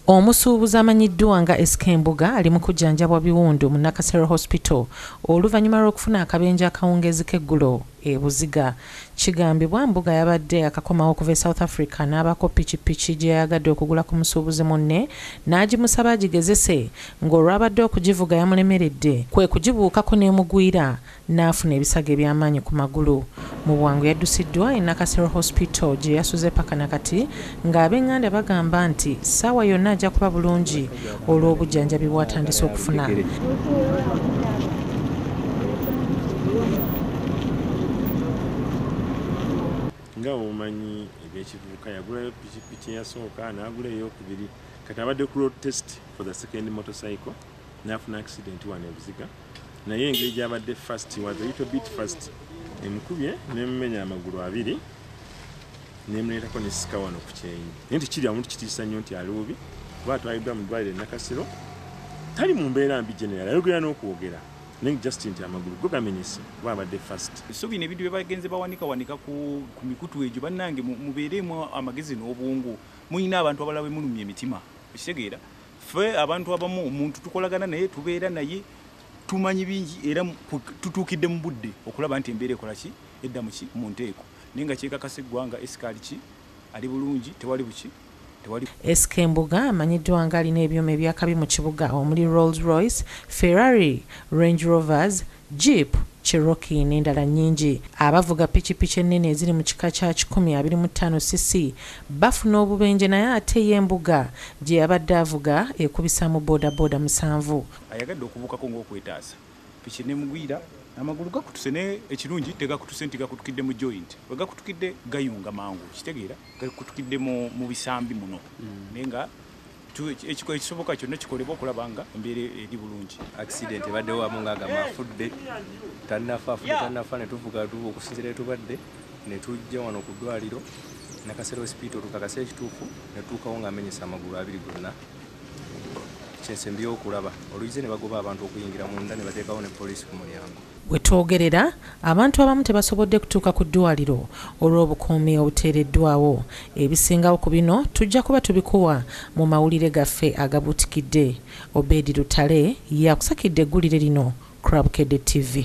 Omusuubuzi amanyiddwa nga SK Mbuga ali mu kujjanjabwa biwundu mu Nakasero Hospital oluvannyuma lw'okufuna akabenje akawungeezi k'eggulo e Buziga. Kigambibwa Mbuga yabadde akakomawo okuva e South Africa n'abako pikipiki gye yayagadde okugula ku musuubuzi munne n'agimusaba agigezese ng'olwabadde okugivuga yamulemeredde kwe kugibuukako n'emugwira n'afuna ebisago eby'amaanyi ku magulu. Mu bwangu yaddusiddwa e Nakasero Hospital gye yasuze paka nakati ng'ab'enganda bagamba nti ssaawa yonna ajja kuba bulungi olw'obujjanjabi bw'atandise okufuna. Nga omumanyi ebyekivubuka yagulayo pikipiki eyasooka n'agula ey'okubiri kati abadde ku road test for the second motorcycle n'afuna accident wano e Buziga naye engeri gy'abadde fast was a little bit fast emukubye n'emmenya amagulu abiri n'emuleetako n'essika wano ku kyenyi naye tekiri amuntu kitiisa nnyo nti alibubi kuba atwaliddwa mu ddwaliro e Nakasero tali mu mbeera mbi general ayogera n'okwogera naye just nti amagulu go gamenyese kuba abadde fast. So bino ebintu bye bagenze bawanika ku mikutu egyo bannange mubeeremu amagezi n'obwongo muyina abantu abalala be mulumya emitima ekitegeera ffe abantu abamu omuntu tukolagana naye tubeera naye tumanyi bingi era tutuukidde mu budde okulaba nti embeera ekola ki edda muki mu nteeko naye nga kyekakasa eggwanga esikaali ki ali bulungi tewali buki tewali. SK Mbuga amanyiddwa nga alina ebyuma ebyakabi mu kibuga omuli Rolls Royce, Ferrari, Range Rovers, Jeep, Cherokee n'endala nnyingi. Abavuga pikipiki ennene eziri mu kika kya 125cc bafuna obubenje naye ate ye Mbuga gye yabadde avuga ekubisaamu bodaboda 7. Ayagadde okubukako ng'okwetaasa piki n'emugwira amagulu gakutuse ne ekirungi tegakutuse nti gakutukidde mu joint bwe gakutukidde gayunga mangu kitegeera gakutukidde mu bisambi muno naye nga ekisoboka kyonna kikolebwa okulaba nga embeera eri bulungi. Accident ebaddewo wamu ng'agamba afudde tannafa ne tuvuga okusinziira etubadde ne tujja wano ku ddwaliro Nakasero Hospital tukakasa ekituufu ne tuukawo ng'amenyesa amagulu abiri gonna kyensembyewo okulaba oluyize ne bagoba abantu okuyingira munda ne bateekawo ne poliisi ku mulyango. We twogerera abantu abamu tebasobodde kutuuka ku ddwaliro olw'obukuumi obuteereddwawo. Ebisingawo ku bino tujja kuba tubikuwa mu mawulire gaffe agabuutikidde. Obedi Lutale yakusakidde eggulire lino Crabkedde TV.